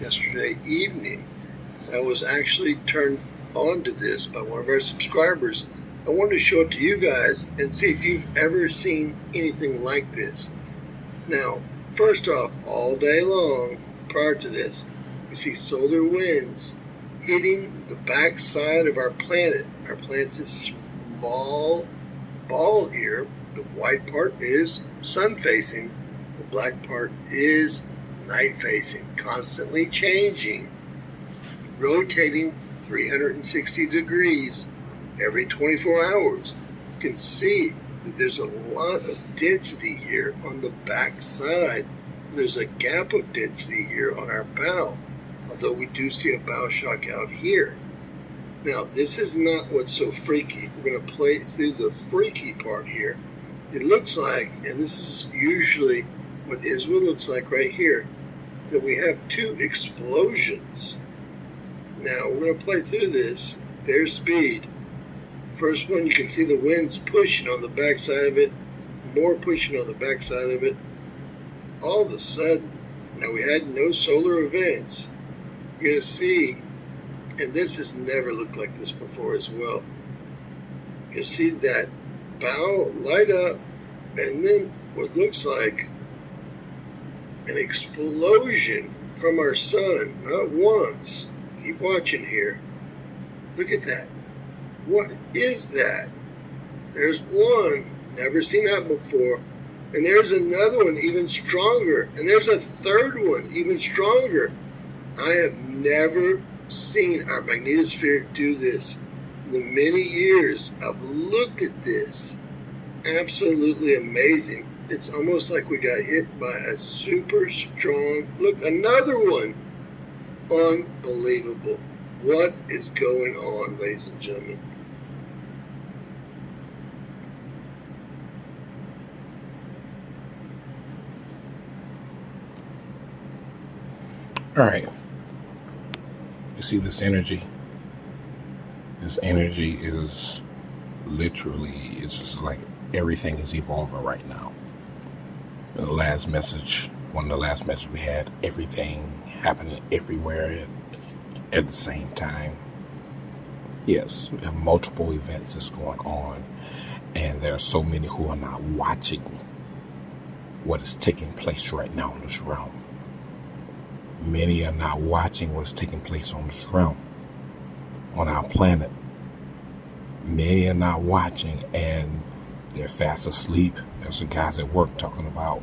yesterday evening. I was actually turned on to this by one of our subscribers. I wanted to show it to you guys and see if you've ever seen anything like this. Now, first off, all day long prior to this, you see solar winds hitting the back side of our planet. Our planet's this small ball here. The white part is sun facing, the black part is night facing, constantly changing, rotating 360 degrees every 24 hours. You can see that there's a lot of density here on the back side. There's a gap of density here on our bow, although we do see a bow shock out here. Now, this is not what's so freaky. We're going to play through the freaky part here. It looks like, and this is usually what ISWA looks like right here, that we have two explosions. Now, we're going to play through this. There's speed. First one, you can see the winds pushing on the back side of it, more pushing on the back side of it. All of a sudden, now we had no solar events. You're going to see, and this has never looked like this before as well. You see that bow light up, and then what looks like an explosion from our sun, not once. Keep watching here. Look at that. What is that? There's one, never seen that before. And there's another one even stronger. And there's a third one even stronger. I have never seen our magnetosphere do this. In the many years I've looked at this. Absolutely amazing. It's almost like we got hit by a super strong, look, another one. Unbelievable. What is going on, ladies and gentlemen? All right. You see this energy? This energy is literally, it's just like everything is evolving right now. The last message, one of the last messages we had, everything happening everywhere at the same time. Yes, there are multiple events that's going on, and there are so many who are not watching what is taking place right now in this realm. Many are not watching what's taking place on this realm, on our planet. Many are not watching, and they're fast asleep. There's some guys at work talking about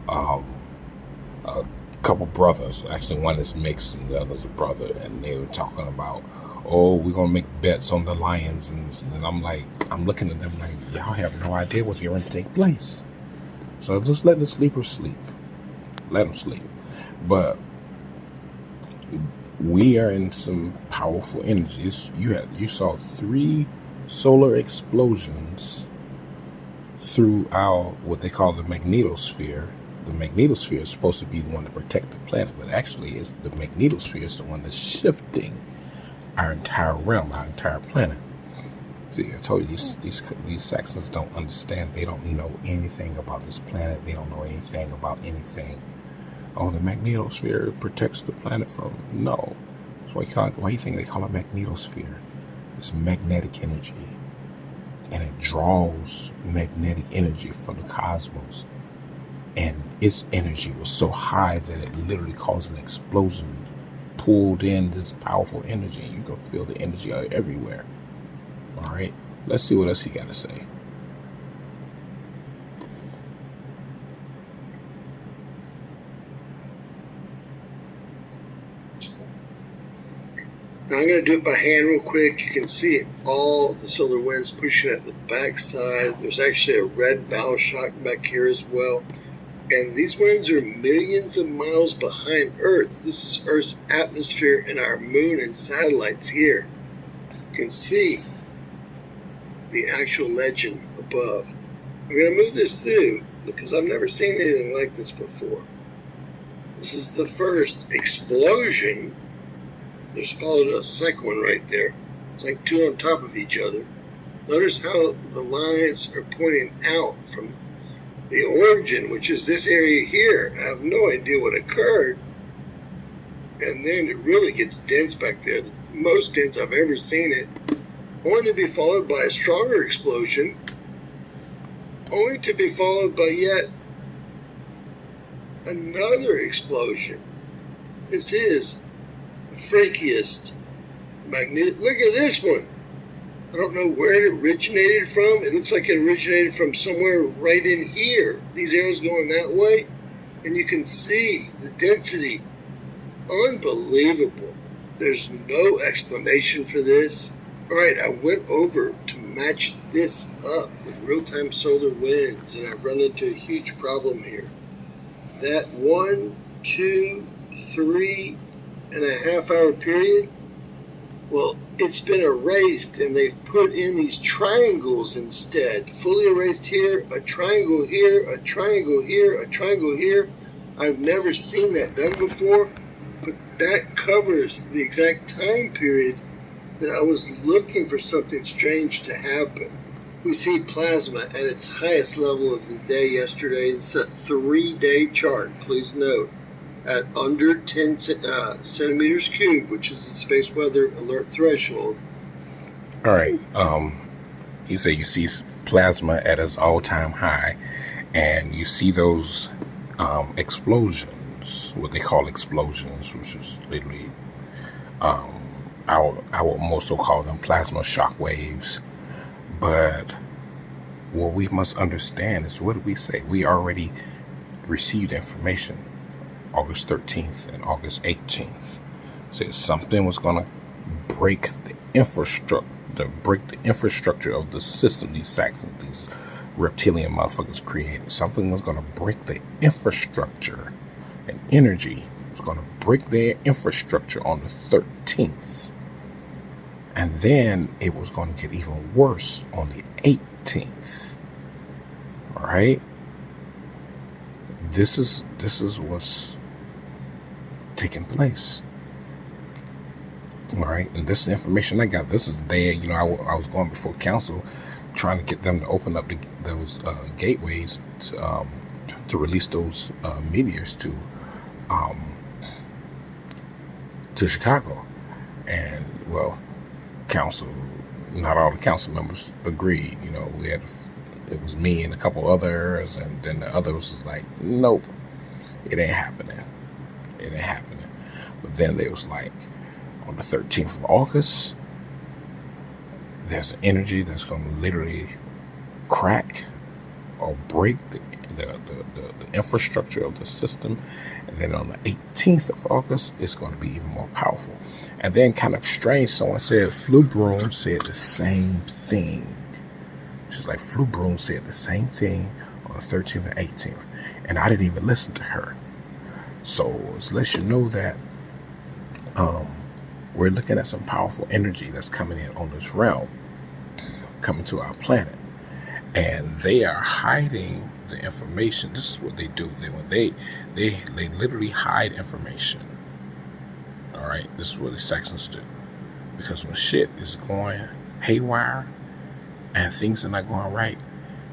a couple brothers. Actually, one is mixed and the other's a brother, and they were talking about, oh, we're going to make bets on the Lions. And I'm like, I'm looking at them like, y'all have no idea what's going to take place. So just let the sleepers sleep. Let them sleep. But we are in some powerful energies. You saw 3 solar explosions through our, what they call the magnetosphere. The magnetosphere is supposed to be the one to protect the planet, but actually it's the magnetosphere is the one that's shifting our entire realm, our entire planet. See, I told you these Saxons don't understand. They don't know anything about this planet. They don't know anything about anything. Oh, the magnetosphere protects the planet from... No. That's why do you think they call it magnetosphere? It's magnetic energy. And it draws magnetic energy from the cosmos. And its energy was so high that it literally caused an explosion, pulled in this powerful energy. You can feel the energy everywhere. All right, let's see what else he got to say. Now I'm going to do it by hand real quick. You can see all the solar winds pushing at the back side. There's actually a red bow shock back here as well. And these winds are millions of miles behind Earth. This is Earth's atmosphere and our moon and satellites here. You can see the actual legend above. I'm going to move this through because I've never seen anything like this before. This is the first explosion. There's followed a second one right there. It's like 2 on top of each other. Notice how the lines are pointing out from the origin, which is this area here. I have no idea what occurred. and then it really gets dense back there. The most dense I've ever seen it, only to be followed by a stronger explosion, only to be followed by yet another explosion. This is the freakiest magnetic. Look at this one. I don't know where it originated from. It looks like it originated from somewhere right in here. These arrows going that way, and you can see the density. Unbelievable. There's no explanation for this. All right, I went over to match this up with real-time solar winds, and I've run into a huge problem here. That 1, 2, 3.5 hour period, well, it's been erased, and they've put in these triangles instead. Fully erased here, a triangle here, a triangle here, a triangle here. I've never seen that done before, but that covers the exact time period that I was looking for something strange to happen. We see plasma at its highest level of the day yesterday. It's a 3-day chart, please note, at under 10 centimeters cubed, which is the space weather alert threshold. All right. You say you see plasma at its all-time high, and you see those explosions, what they call explosions, which is literally, I would more so call them plasma shock waves. But what we must understand is, what did we say? We already received information August 13th and August 18th. Said something was going to break the infrastructure of the system these Saxons, these reptilian motherfuckers created. Something was going to break the infrastructure, and energy was going to break their infrastructure on the 13th. And then it was going to get even worse on the 18th. All right? This is what's taking place. All right? And this is the information I got. This is the day, I was going before council trying to get them to open up those gateways to release those meteors to Chicago. And, well, council, not all the council members agreed. It was me and a couple others, and then the others was like, nope, it ain't happening. But then they was like, on the 13th of August, there's an energy that's going to literally crack or break the infrastructure of the system. And then on the 18th of August, it's going to be even more powerful. And then, kind of strange, someone said Flubroom said the same thing. She's like, Flubroom said the same thing on the 13th and 18th. And I didn't even listen to her. So it lets you know that we're looking at some powerful energy that's coming in on this realm, coming to our planet. And they are hiding the information. This is what they do. They literally hide information. All right, this is what the Saxons do. Because when shit is going haywire and things are not going right,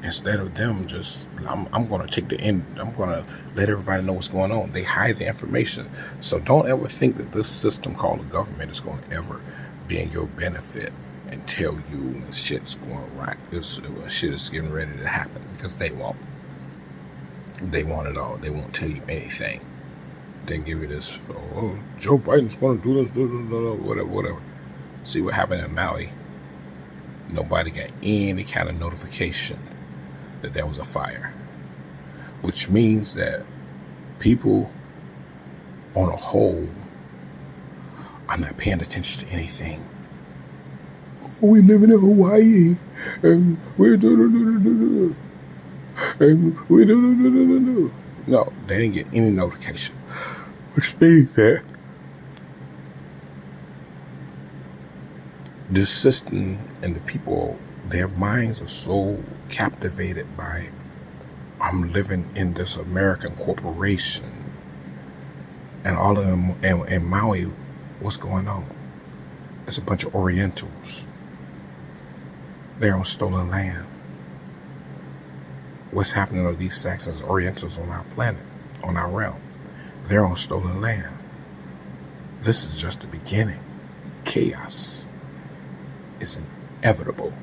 instead of them just, I'm going to take the end, I'm going to let everybody know what's going on. They hide the information. So don't ever think that this system called the government is going to ever be in your benefit and tell you when shit's going right. Shit is getting ready to happen, because they won't. They want it all. They won't tell you anything. They give you this, Joe Biden's going to do this, whatever. See what happened in Maui? Nobody got any kind of notification that there was a fire, which means that people on a whole are not paying attention to anything. We live in Hawaii, and we do. No, they didn't get any notification, which means that this system and the people, their minds are so captivated by, I'm living in this American corporation, and all of them, and Maui, what's going on? It's a bunch of Orientals. They're on stolen land. What's happening to these Saxons, Orientals on our planet, on our realm? They're on stolen land. This is just the beginning. Chaos is inevitable.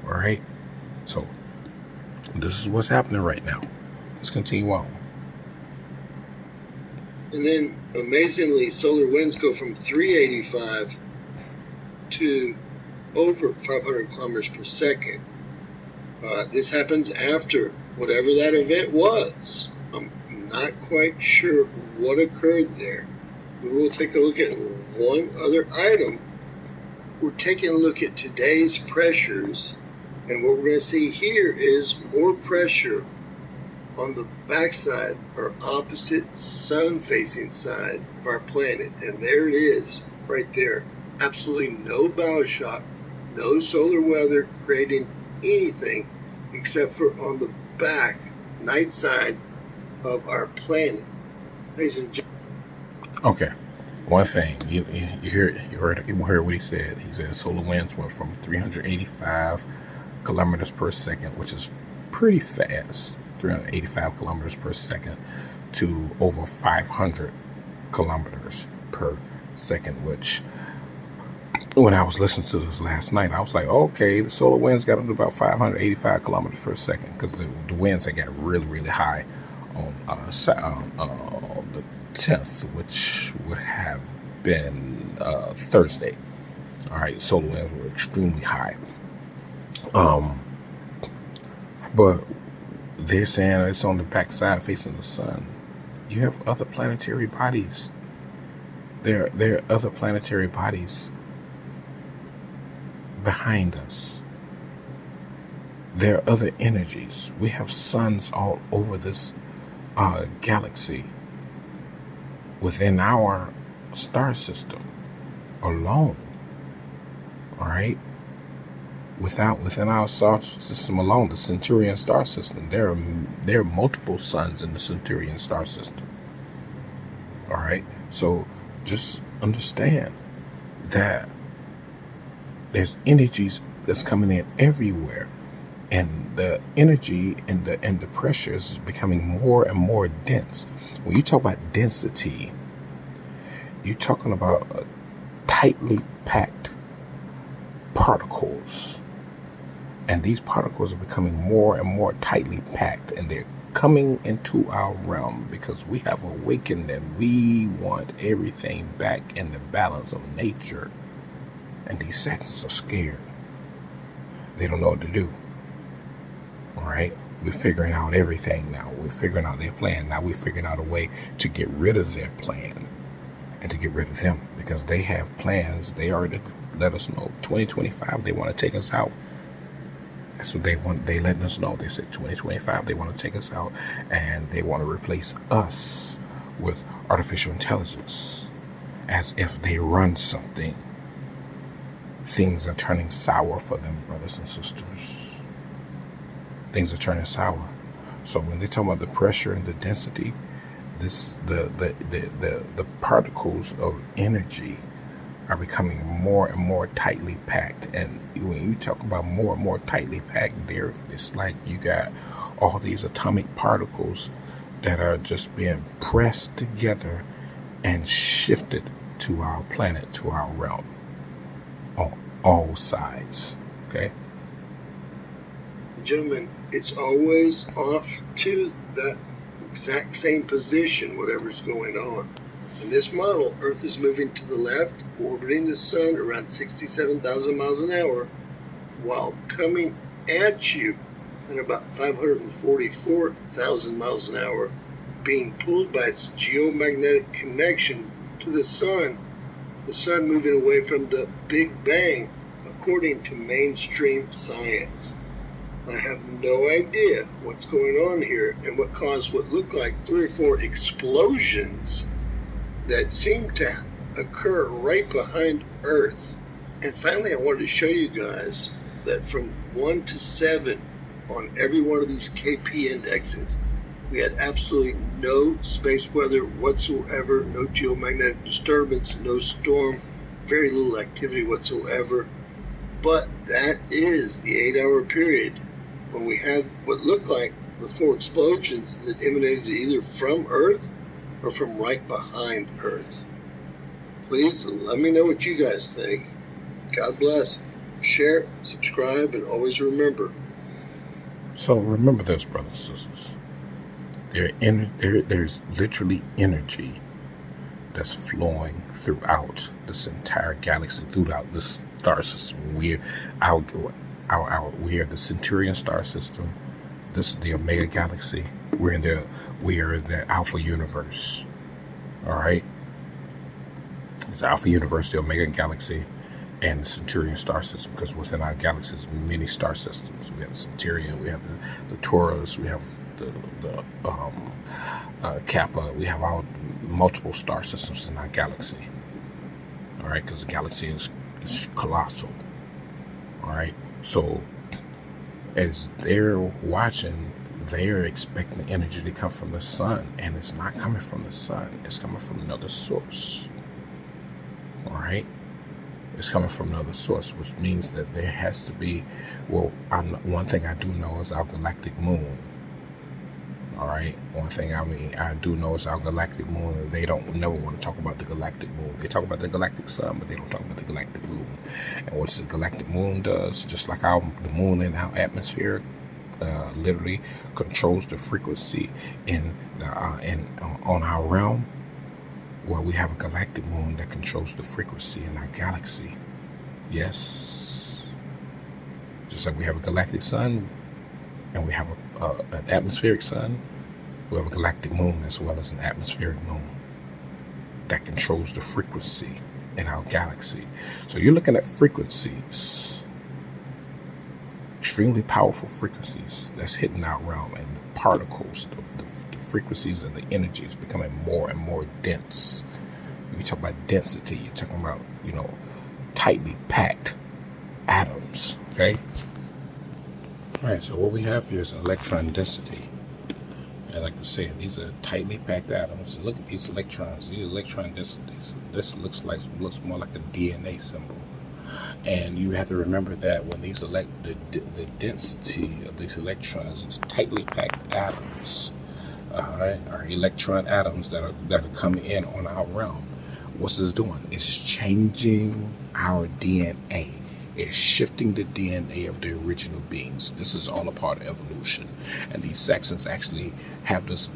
All right? So, this is what's happening right now. Let's continue on. And then, amazingly, solar winds go from 385 to over 500 kilometers per second. This happens after whatever that event was. I'm not quite sure what occurred there. We will take a look at one other item. We're taking a look at today's pressures, and what we're going to see here is more pressure on the backside or opposite sun-facing side of our planet. And there it is, right there. Absolutely no bow shock, no solar weather creating anything except for on the back, night side of our planet. Ladies and gentlemen. Okay. One thing, you heard what he said. He said solar winds went from 385 kilometers per second, which is pretty fast, 385 kilometers per second, to over 500 kilometers per second, which when I was listening to this last night, I was like, okay, the solar winds got up to about 585 kilometers per second, because the winds had got really, really high on the 10th, which would have been Thursday. All right, solar winds were extremely high. But they're saying it's on the backside facing the sun. You have other planetary bodies. There are other planetary bodies behind us. There are other energies. We have suns all over this galaxy. Within our star system alone. All right? Within our star system alone, the Centurion star system, there are multiple suns in the Centurion star system. All right? So just understand that there's energies that's coming in everywhere, and the energy and the pressure is becoming more and more dense. When you talk about density, you're talking about tightly packed particles, and these particles are becoming more and more tightly packed, and they're coming into our realm because we have awakened and we want everything back in the balance of nature. And these Saxons are scared. They don't know what to do. All right? We're figuring out everything now. We're figuring out their plan. Now we're figuring out a way to get rid of their plan and to get rid of them, because they have plans. They already let us know 2025 they want to take us out. That's what they want. They letting us know. They said 2025 they want to take us out, and they want to replace us with artificial intelligence, as if they run something. Things are turning sour for them, brothers and sisters. Things are turning sour. So when they talk about the pressure and the density, the particles of energy are becoming more and more tightly packed. And when you talk about more and more tightly packed, there it's like you got all these atomic particles that are just being pressed together and shifted to our planet, to our realm, on all sides. Okay? Gentlemen, it's always off to that exact same position, whatever's going on. In this model, Earth is moving to the left, orbiting the sun around 67,000 miles an hour, while coming at you at about 544,000 miles an hour, being pulled by its geomagnetic connection to the sun moving away from the Big Bang, according to mainstream science. I have no idea what's going on here and what caused what looked like 3 or 4 explosions that seemed to occur right behind Earth. And finally, I wanted to show you guys that from 1 to 7 on every one of these KP indexes, we had absolutely no space weather whatsoever, no geomagnetic disturbance, no storm, very little activity whatsoever. But that is the 8-hour period when we had what looked like the 4 explosions that emanated either from Earth or from right behind Earth? Please let me know what you guys think. God bless. Share, subscribe, and always remember. So remember this, brothers and sisters. There's literally energy that's flowing throughout this entire galaxy, throughout this star system. We are the Centurion star system. This is the Omega galaxy. We are the Alpha universe. All right. It's the Alpha universe, the Omega galaxy, and the Centurion star system. Because within our galaxy, there's many star systems. We have the Centurion. We have the Taurus. We have the Kappa. We have all multiple star systems in our galaxy. All right, because the galaxy is colossal. All right, so as they're watching, they're expecting energy to come from the sun, and it's not coming from the sun. It's coming from another source. All right, it's coming from another source, which means that there has to be. Well, one thing I do know is our galactic moon. All right. One thing I do know is our galactic moon. They don't never want to talk about the galactic moon. They talk about the galactic sun, but they don't talk about the galactic moon. And what the galactic moon does, just like the moon in our atmosphere, literally controls the frequency on our realm. Well, we have a galactic moon that controls the frequency in our galaxy. Yes. Just like we have a galactic sun, and we have an atmospheric sun, we have a galactic moon as well as an atmospheric moon that controls the frequency in our galaxy. So you're looking at frequencies, extremely powerful frequencies that's hitting our realm, and the particles, the frequencies and the energy is becoming more and more dense. When you talk about density, you're talking about, tightly packed atoms, okay? All right, so what we have here is electron density. And like I said, these are tightly packed atoms. And look at these electrons, these electron densities. This looks more like a DNA symbol. And you have to remember that when the density of these electrons is tightly packed atoms, are electron atoms that are coming in on our realm. What's this doing? It's changing our DNA. It's shifting the DNA of the original beings. This is all a part of evolution. And these Saxons actually have this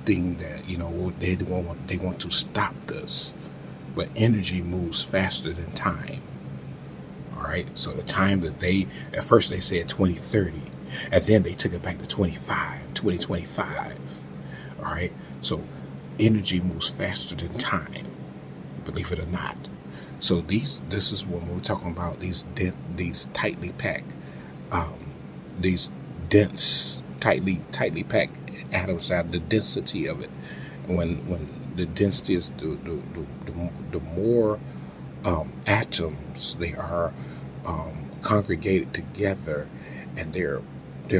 thing that, they want to stop this. But energy moves faster than time. All right. So the time that at first they said 2030, and then they took it back to 2025. All right. So energy moves faster than time, believe it or not. So this is when we're talking about these tightly packed, these dense, tightly packed atoms. The density of it, when the density is the more atoms they are congregated together, and they're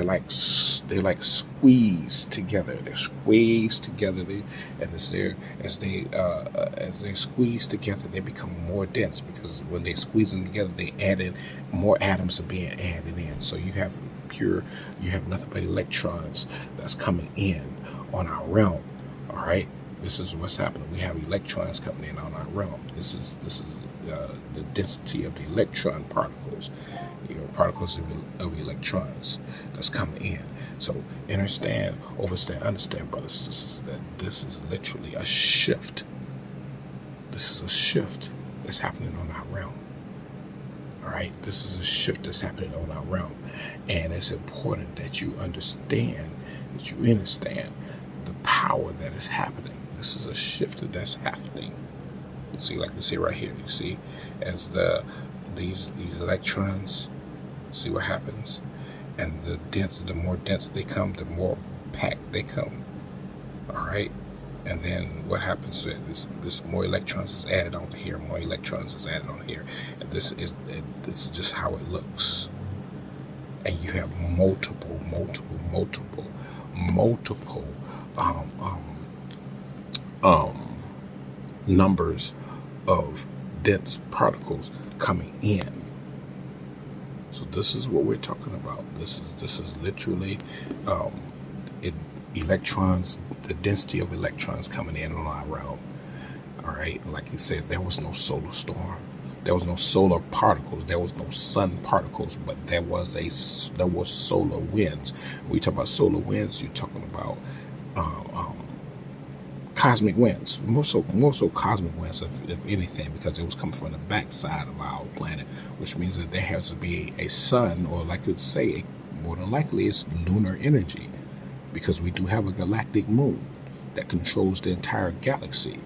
like squeezed together. They're squeezed together, as they squeeze together, they become more dense, because when they squeeze them together, they add in more atoms are being added in. So you have nothing but electrons that's coming in on our realm. All right, this is what's happening. We have electrons coming in on our realm. This is the density of the electron particles. Particles of electrons that's coming in. So understand, brothers, this is literally a shift. This is a shift that's happening on our realm. All right, this is a shift that's happening on our realm, and it's important that you understand the power that is happening. This is a shift that's happening. See, like we see right here, you see, as these electrons. See what happens, and the more dense they come, the more packed they come. All right, and then what happens to it? This more electrons is added onto here, more electrons is added on here, and this is just how it looks. And you have multiple numbers of dense particles coming in. So this is what we're talking about. This is literally electrons, the density of electrons coming in on our realm. All right, like you said, there was no solar storm, there was no solar particles, there was no sun particles, but there was solar winds. When we talk about solar winds, you're talking about cosmic winds, more so cosmic winds, if anything, because it was coming from the backside of our planet, which means that there has to be a sun, or like you'd say, more than likely it's lunar energy, because we do have a galactic moon that controls the entire galaxy.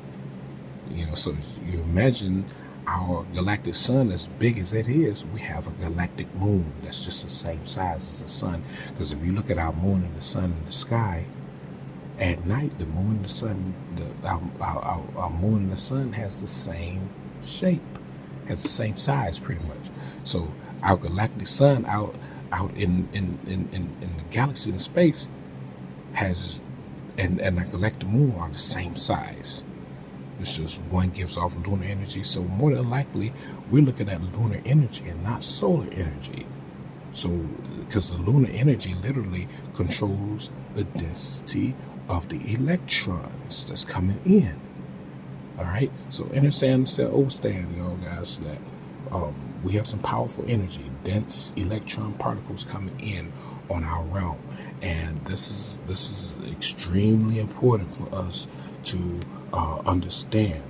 So you imagine our galactic sun, as big as it is, we have a galactic moon that's just the same size as the sun. Because if you look at our moon and the sun in the sky at night, the moon and the sun, our moon and the sun has the same shape, has the same size pretty much. So our galactic sun out in the galaxy in space has, and the galactic moon are the same size. It's just one gives off lunar energy. So more than likely, we're looking at lunar energy and not solar energy. So, because the lunar energy literally controls the density of the electrons that's coming in. All right. So understand, guys, that we have some powerful energy, dense electron particles coming in on our realm, and this is extremely important for us to understand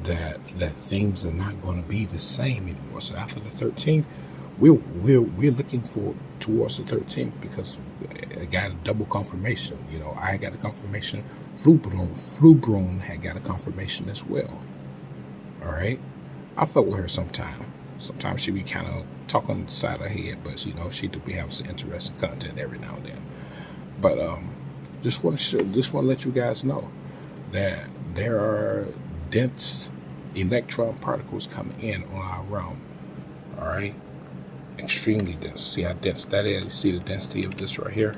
that things are not going to be the same anymore. So after the 13th, we're looking towards the 13th, because I got a double confirmation. I got a confirmation. Flubrone had got a confirmation as well. All right, I fuck with her sometime. Sometimes she be kind of talking on the side of her head, but she do be having some interesting content every now and then. But just want to let you guys know that there are dense electron particles coming in on our realm. All right, extremely dense. See how dense that is? See the density of this right here?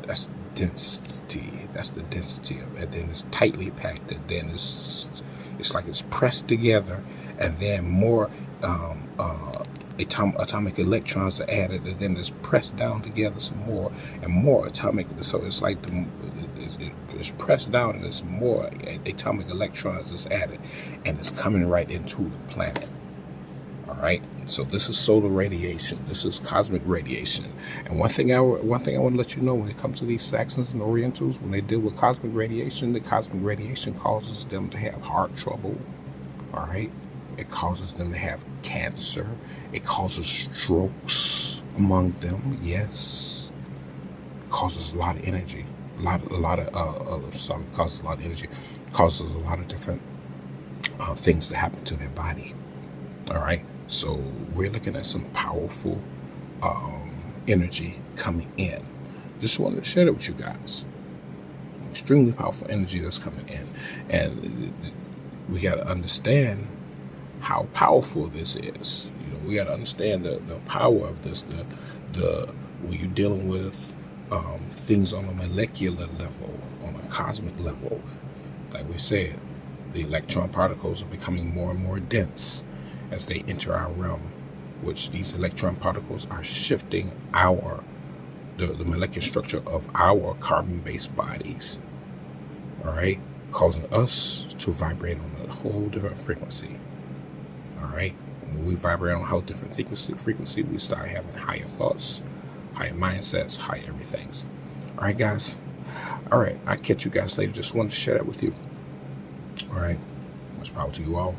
That's density. That's the density of it. And then it's tightly packed, and then it's like it's pressed together, and then more atomic electrons are added, and then it's pressed down together some more and more atomic. So it's like it's pressed down, and there's more atomic electrons that's added, and it's coming right into the planet. All right. So this is solar radiation. This is cosmic radiation. And one thing I want to let you know, when it comes to these Saxons and Orientals, when they deal with cosmic radiation, the cosmic radiation causes them to have heart trouble. All right. It causes them to have cancer. It causes strokes among them. Yes. It causes a lot of energy. Causes a lot of energy. Causes a lot of different things to happen to their body. All right. So we're looking at some powerful energy coming in. Just wanted to share that with you guys. Extremely powerful energy that's coming in. And we got to understand how powerful this is. We got to understand the power of this. When you're dealing with things on a molecular level, on a cosmic level, like we said, the electron particles are becoming more and more dense as they enter our realm, which these electron particles are shifting the molecular structure of our carbon-based bodies. All right, causing us to vibrate on a whole different frequency. All right, when we vibrate on a whole different frequency, we start having higher thoughts, higher mindsets, higher everythings. All right, guys. All right, I'll catch you guys later. Just wanted to share that with you. All right, much power to you all.